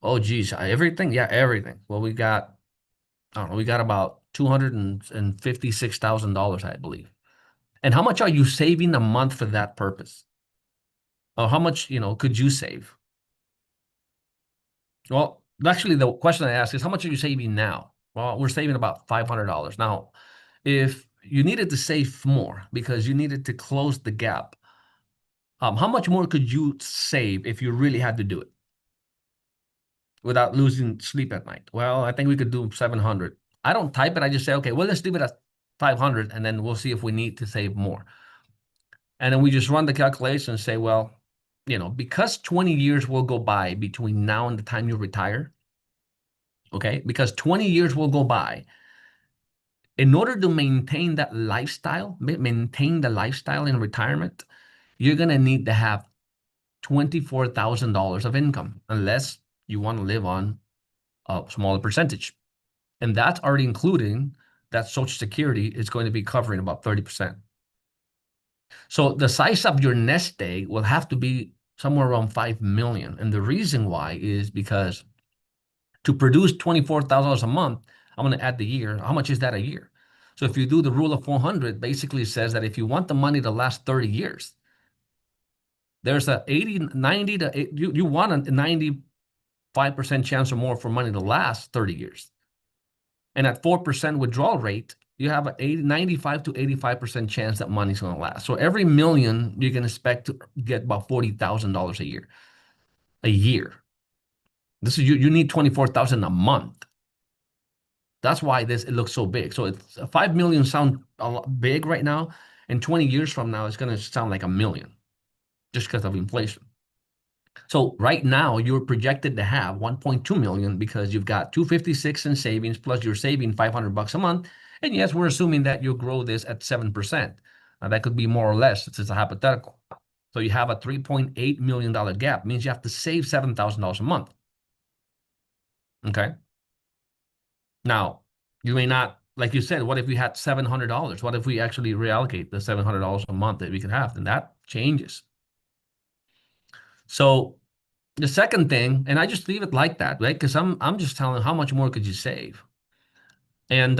Oh, geez, everything? Yeah, everything. Well, we got, I don't know, we got about $256,000, I believe. And how much are you saving a month for that purpose? Or how much, could you save? Well, actually, the question I ask is, how much are you saving now? Well, we're saving about $500. Now, if you needed to save more because you needed to close the gap, how much more could you save if you really had to do it without losing sleep at night? Well, I think we could do 700. I don't type it. I just say, okay, well, let's leave it at 500, and then we'll see if we need to save more. And then we just run the calculation and say, well, because 20 years will go by between now and the time you retire, okay? Because 20 years will go by. In order to maintain that lifestyle, maintain the lifestyle in retirement, you're going to need to have $24,000 of income, unless you want to live on a smaller percentage. And that's already including that Social Security is going to be covering about 30%. So the size of your nest egg will have to be somewhere around 5 million. And the reason why is because to produce $24,000 a month, I'm going to add the year. How much is that a year? So if you do the rule of 400, basically says that if you want the money to last 30 years, there's a 90 to you want a 95% chance or more for money to last 30 years. And at 4% withdrawal rate, you have a 95 to 85% chance that money's going to last. So every million, you can expect to get about $40,000 a year. A year. This is you need 24,000 a month. That's why it looks so big. So it's 5 million sound a lot big right now. And 20 years from now, it's going to sound like a million just because of inflation. So right now, you're projected to have 1.2 million because you've got 256 in savings, plus you're saving $500 a month. And yes, we're assuming that you'll grow this at 7%. That could be more or less. It's a hypothetical. So you have a $3.8 million gap. Means you have to save $7,000 a month. Okay. Now, you may not, like you said, what if we had $700? What if we actually reallocate the $700 a month that we could have? Then that changes. So the second thing, and I just leave it like that, right? Because I'm just telling how much more could you save? And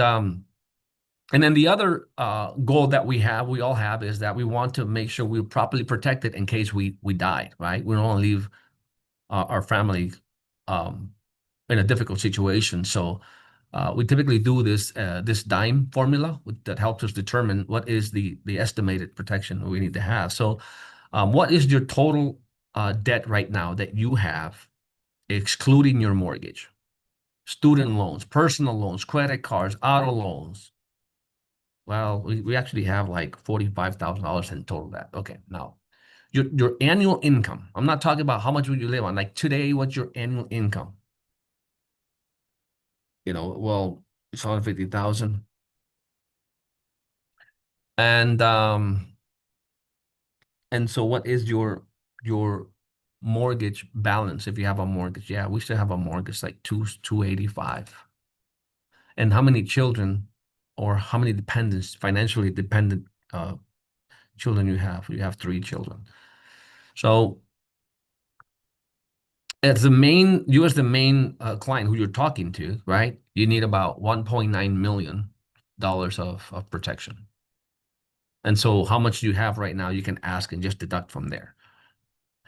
then the other goal that we all have is that we want to make sure we're properly protected in case we die, right? We don't want to leave our family in a difficult situation. So we typically do this DIME formula that helps us determine what is the estimated protection we need to have. So what is your total debt right now that you have, excluding your mortgage, student loans, personal loans, credit cards, auto loans? Well, we actually have like $45,000 in total debt. Okay, now your annual income. I'm not talking about how much would you live on. Like today, what's your annual income? Well, it's 150,000. And so what is your mortgage balance if you have a mortgage? Yeah, we still have a mortgage like 285. And how many children or how many dependents, financially dependent children you have? You have 3 children. So as the main client who you're talking to, right? You need about $1.9 million of protection. And so how much do you have right now? You can ask and just deduct from there.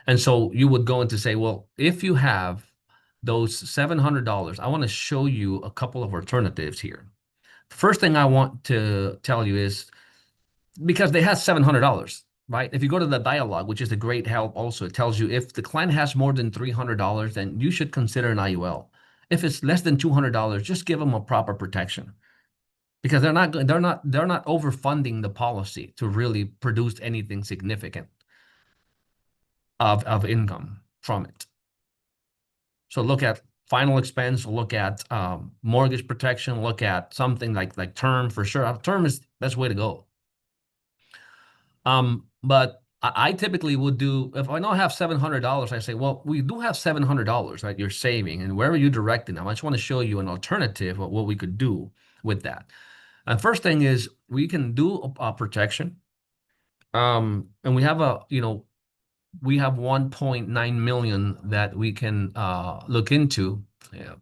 And so you would go in to say, well, if you have those $700, I want to show you a couple of alternatives here. First thing I want to tell you is, because they have $700, right? If you go to the dialogue, which is a great help also, it tells you if the client has more than $300, then you should consider an IUL. If it's less than $200, just give them a proper protection, because they're not overfunding the policy to really produce anything significant of income from it. So look at final expense, look at mortgage protection, look at something like term for sure. Term is the best way to go. But I typically would do, if I don't have $700, I say, well, we do have $700 that you're saving, and wherever you directing them, I just want to show you an alternative of what we could do with that. First thing is we can do a protection. And we have we have 1.9 million that we can look into. Yeah.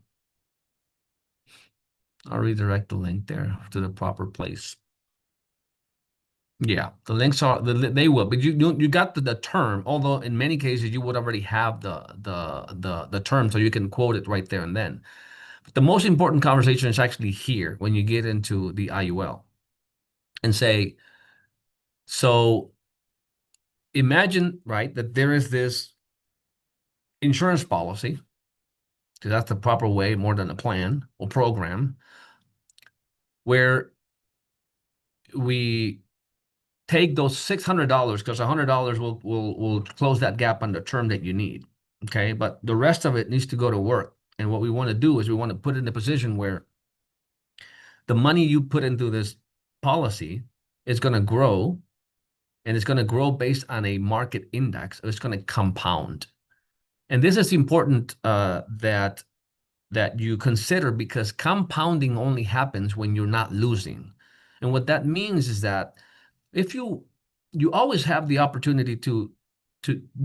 I'll redirect the link there to the proper place. Yeah, the links are they will, but you got the term. Although in many cases you would already have the term, so you can quote it right there and then. But the most important conversation is actually here when you get into the IUL and say, so imagine, right, that there is this insurance policy, because that's the proper way, more than a plan or program, where we take those $600 because $100 will close that gap on the term that you need. Okay, but the rest of it needs to go to work. And what we want to do is we want to put it in a position where the money you put into this policy is going to grow, and it's going to grow based on a market index. It's going to compound. And this is important that you consider, because compounding only happens when you're not losing. And what that means is that if you always have the opportunity to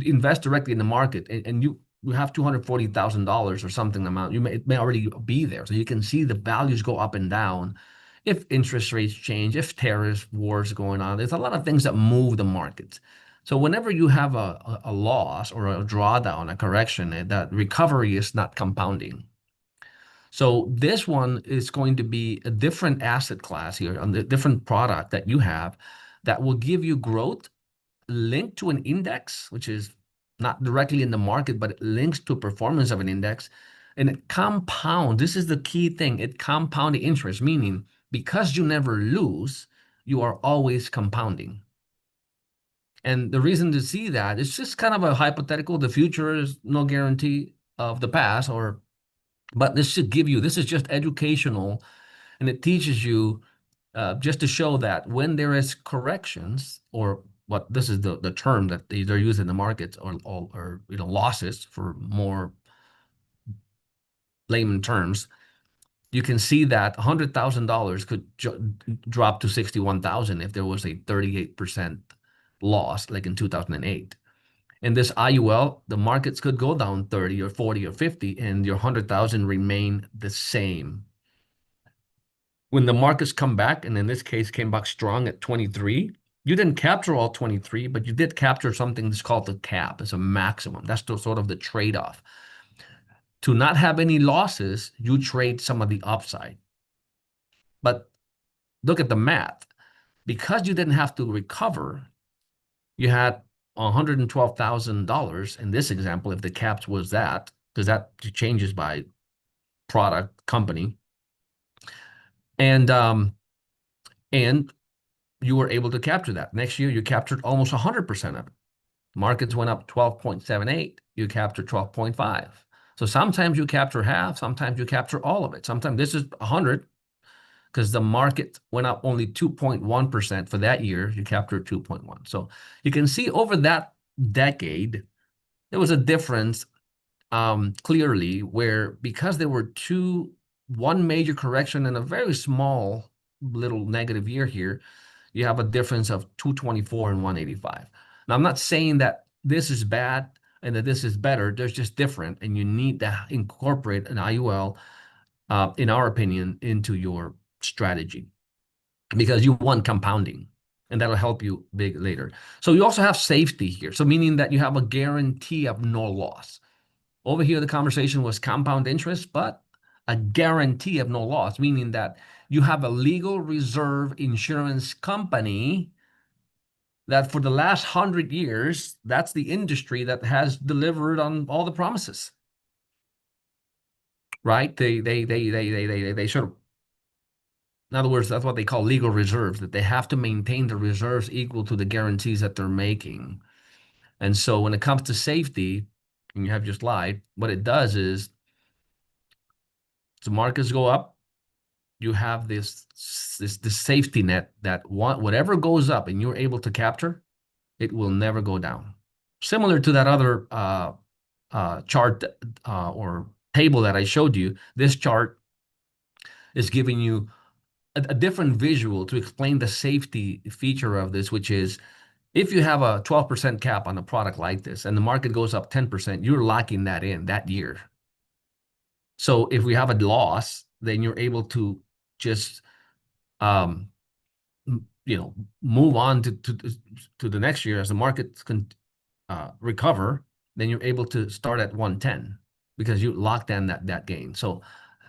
invest directly in the market, and you have $240,000 or something amount, it may already be there, so you can see the values go up and down if interest rates change, if tariff wars going on. There's a lot of things that move the markets. So whenever you have a loss or a drawdown, a correction, that recovery is not compounding. So this one is going to be a different asset class here, on the different product that you have, that will give you growth linked to an index, which is not directly in the market, but it links to performance of an index. And it compounds. This is the key thing. It compound the interest, meaning because you never lose, you are always compounding. And the reason to see that, it's just kind of a hypothetical. The future is no guarantee of the past, but this should give you, this is just educational, and it teaches you just to show that when there is corrections, or what this is the term that they're using in the markets, or losses for more layman terms, you can see that $100,000 could drop to 61,000 if there was a 38% loss, like in 2008. In this IUL, the markets could go down 30 or 40 or 50, and your 100,000 remain the same. When the markets come back, and in this case came back strong at 23, you didn't capture all 23, but you did capture something that's called the cap. It's a maximum. That's sort of the trade-off. To not have any losses, you trade some of the upside. But look at the math. Because you didn't have to recover, you had $112,000 in this example, if the caps was that, because that changes by product company. And you were able to capture that. Next year, you captured almost 100% of it. Markets went up 12.78. You captured 12.5. So sometimes you capture half, sometimes you capture all of it. Sometimes this is 100 because the market went up only 2.1% for that year. You captured 2.1. So you can see over that decade, there was a difference clearly, where because there were one major correction and a very small little negative year here, you have a difference of 224 and 185. Now, I'm not saying that this is bad and that this is better. They're just different, and you need to incorporate an IUL, in our opinion, into your strategy, because you want compounding, and that'll help you big later. So you also have safety here. So meaning that you have a guarantee of no loss. Over here, the conversation was compound interest, but a guarantee of no loss, meaning that you have a legal reserve insurance company that for the last 100 years, that's the industry that has delivered on all the promises, right? They sort of, in other words, that's what they call legal reserves, that they have to maintain the reserves equal to the guarantees that they're making. And so when it comes to safety, and you have your slide, what it does is, the markets go up, you have this safety net that whatever goes up and you're able to capture, It will never go down. Similar to that other chart or table that I showed you, this chart is giving you a different visual to explain the safety feature of this, which is if you have a 12% cap on a product like this and the market goes up 10%, you're locking that in that year. So if we have a loss, then you're able to just move on to the next year as the markets can recover. Then you're able to start at 110 because you locked in that gain. So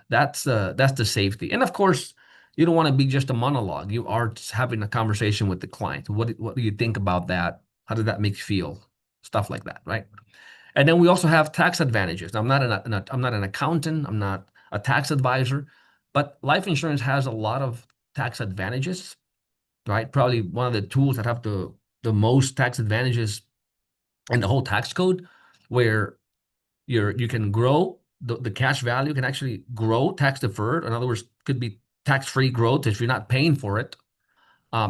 that's the safety. And of course, you don't want to be just a monologue. You are just having a conversation with the client. What do you think about that? How does that make you feel? Stuff like that, right? And then we also have tax advantages. I'm not an accountant. I'm not a tax advisor, but life insurance has a lot of tax advantages, right? Probably one of the tools that have the most tax advantages in the whole tax code, where you can grow the cash value can actually grow tax deferred. In other words, could be tax-free growth if you're not paying for it.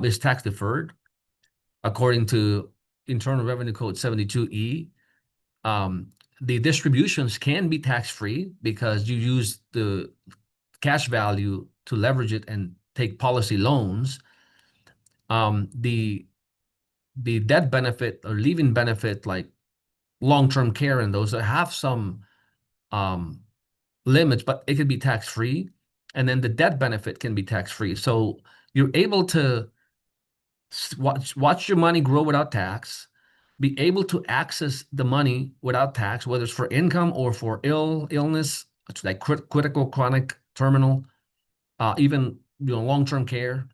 Is tax deferred according to Internal Revenue Code 72E. The distributions can be tax-free because you use the cash value to leverage it and take policy loans. The death benefit or leaving benefit, like long-term care and those that have some limits, but it could be tax-free. And then the death benefit can be tax-free. So you're able to watch your money grow without tax, be able to access the money without tax, whether it's for income or for illness, like critical, chronic, terminal, even long-term care.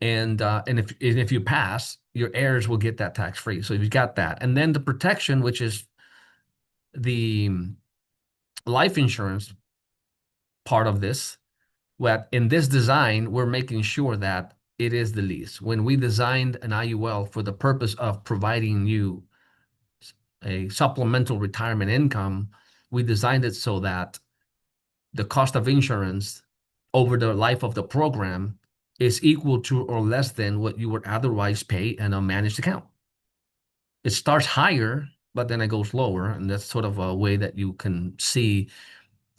And if you pass, your heirs will get that tax-free. So you've got that. And then the protection, which is the life insurance part of this, where in this design, we're making sure that it is the lease. When we designed an IUL for the purpose of providing you a supplemental retirement income, we designed it so that the cost of insurance over the life of the program is equal to or less than what you would otherwise pay in a managed account. It starts higher, but then it goes lower, and that's sort of a way that you can see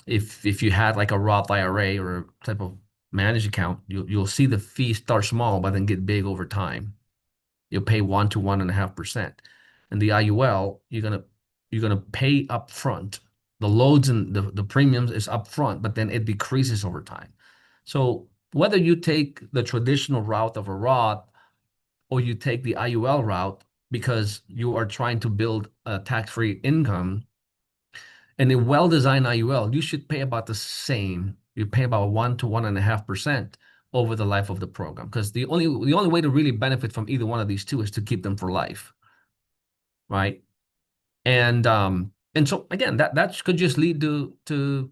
if you had like a Roth IRA or a type of managed account, you'll see the fee start small, but then get big over time. You'll pay 1 to 1.5%. And the IUL, you're gonna pay up front. The loads and the premiums is up front, but then it decreases over time. So whether you take the traditional route of a Roth or you take the IUL route because you are trying to build a tax-free income, in a well-designed IUL, you should pay about the same. You pay about 1 to 1.5% over the life of the program, because the only way to really benefit from either one of these two is to keep them for life, right? And so again, that could just lead to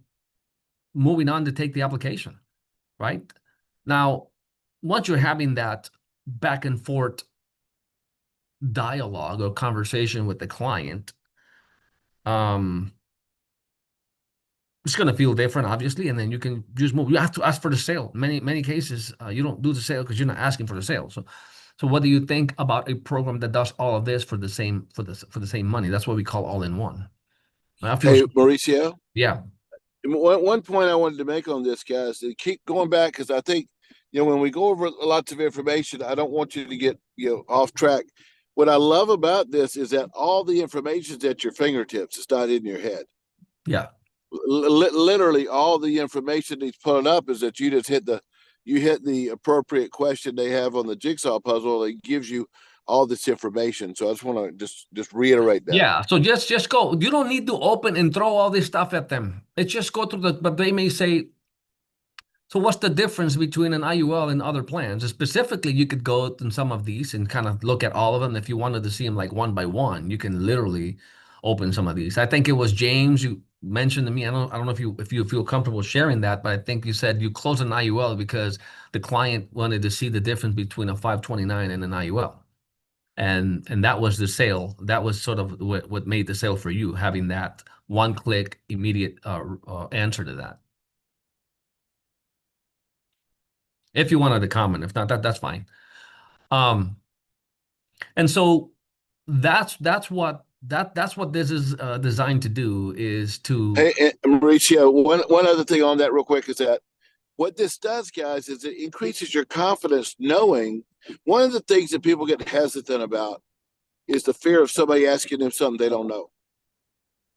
moving on to take the application, right? Now, once you're having that back and forth dialogue or conversation with the client, it's going to feel different, obviously, and then you can just move. You have to ask for the sale. Many cases, you don't do the sale because you're not asking for the sale. So what do you think about a program that does all of this for the same money? That's what we call all-in-one. Hey, Mauricio. Yeah. One point I wanted to make on this, guys, to keep going back, because I think, when we go over lots of information, I don't want you to get, off track. What I love about this is that all the information is at your fingertips. It's not in your head. Yeah. Literally all the information he's pulling up is that you just hit the appropriate question they have on the jigsaw puzzle. It gives you all this information. So I just want to just reiterate that. Yeah. So just go. You don't need to open and throw all this stuff at them. It's just go through but they may say, so what's the difference between an IUL and other plans? Specifically, you could go in some of these and kind of look at all of them. If you wanted to see them like one by one, you can literally open some of these. I think it was James you mentioned to me. I don't know if you feel comfortable sharing that, but I think you said you closed an IUL because the client wanted to see the difference between a 529 and an IUL. And that was the sale. That was sort of what made the sale for you, having that one-click immediate answer to that. If you wanted to comment, if not, that's fine. And so that's what this is designed to do, is to Hey, Mauricio, one other thing on that real quick is that what this does, guys, is it increases your confidence knowing one of the things that people get hesitant about is the fear of somebody asking them something they don't know.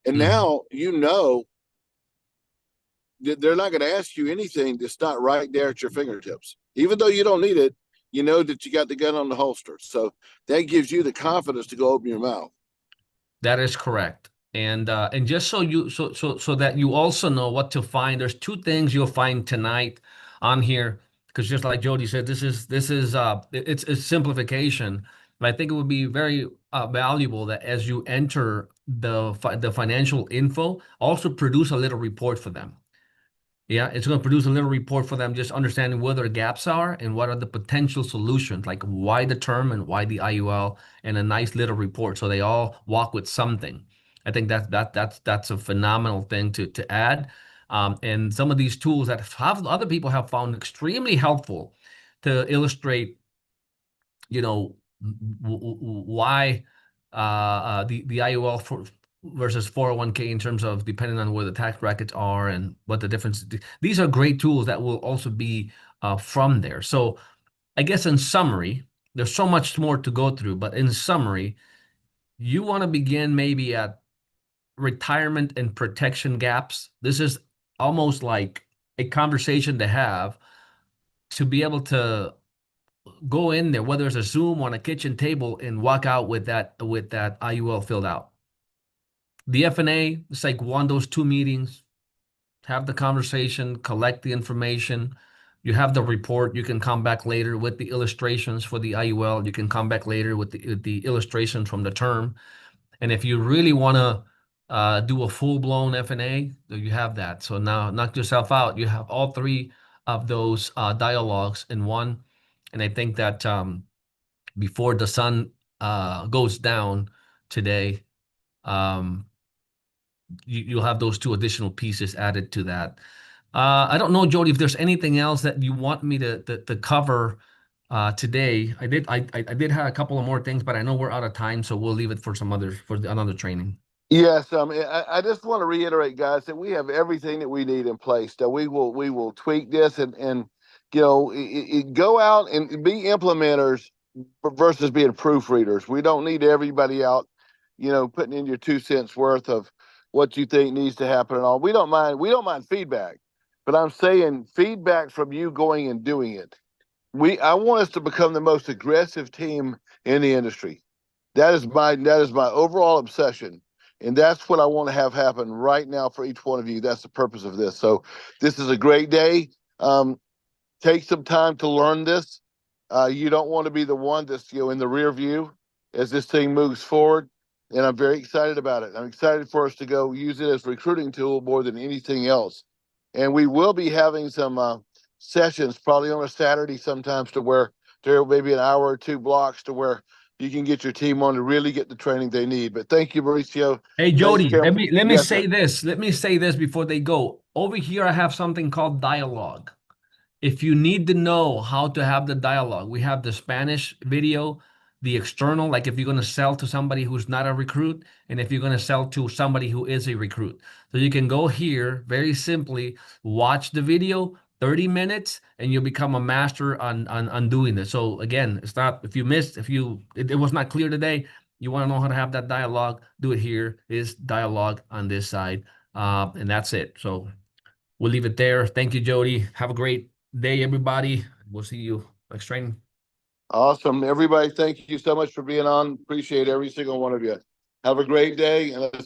And now you know that they're not going to ask you anything that's not right there at your fingertips. Even though you don't need it, you know that you got the gun on the holster. So that gives you the confidence to go open your mouth. That is correct. And just so that you also know what to find, there's two things you'll find tonight on here, because just like Jody said, this is it's simplification. But I think it would be very valuable that as you enter the financial info, also produce a little report for them. Yeah, it's going to produce a little report for them, just understanding where their gaps are and what are the potential solutions, like why the term and why the IUL, and a nice little report, so they all walk with something. I think that's a phenomenal thing to add. And some of these tools that other people have found extremely helpful to illustrate, why the IUL versus 401k in terms of depending on where the tax brackets are and what the difference. These are great tools that will also be from there. So I guess in summary, there's so much more to go through, but in summary, you want to begin maybe at retirement and protection gaps. This is almost like a conversation to have, to be able to go in there, whether it's a Zoom on a kitchen table, and walk out with that IUL filled out. The FNA, it's like one of those two meetings, have the conversation, collect the information. You have the report. You can come back later with the illustrations for the IUL. You can come back later with the illustrations from the term. And if you really want to do a full-blown FNA, you have that. So now knock yourself out. You have all three of those dialogues in one. And I think that before the sun goes down today, you'll have those two additional pieces added to that. I don't know, Jody, if there's anything else that you want me to cover today. I did have a couple of more things, but I know we're out of time, so we'll leave it for another training. Yes, I just want to reiterate, guys, that we have everything that we need in place. That we will tweak this and go out and be implementers versus being proofreaders. We don't need everybody out, putting in your 2 cents worth of what you think needs to happen and all. We don't mind feedback, but I'm saying feedback from you going and doing it. I want us to become the most aggressive team in the industry. That is my overall obsession. And that's what I want to have happen right now for each one of you. That's the purpose of this. So this is a great day. Take some time to learn this. You don't want to be the one that's in the rear view as this thing moves forward. And I'm very excited about it. I'm excited for us to go use it as a recruiting tool more than anything else. And we will be having some sessions probably on a Saturday sometimes, to where there may be an hour or two blocks to where you can get your team on to really get the training they need. But thank you, Mauricio. Hey, Jody, let me Yes, say sir. this. Let me say this before they go. Over here, I have something called Dialogue. If you need to know how to have the dialogue, we have the Spanish video, the external, like if you're going to sell to somebody who's not a recruit, and if you're going to sell to somebody who is a recruit. So you can go here very simply, watch the video, 30 minutes, and you'll become a master on doing this. So again, it's not, if you missed, it was not clear today, you want to know how to have that dialogue, do it here. Is dialogue on this side. And that's it. So we'll leave it there. Thank you, Jody. Have a great day, everybody. We'll see you next training. Awesome. Everybody, thank you so much for being on. Appreciate every single one of you. Have a great day, and let's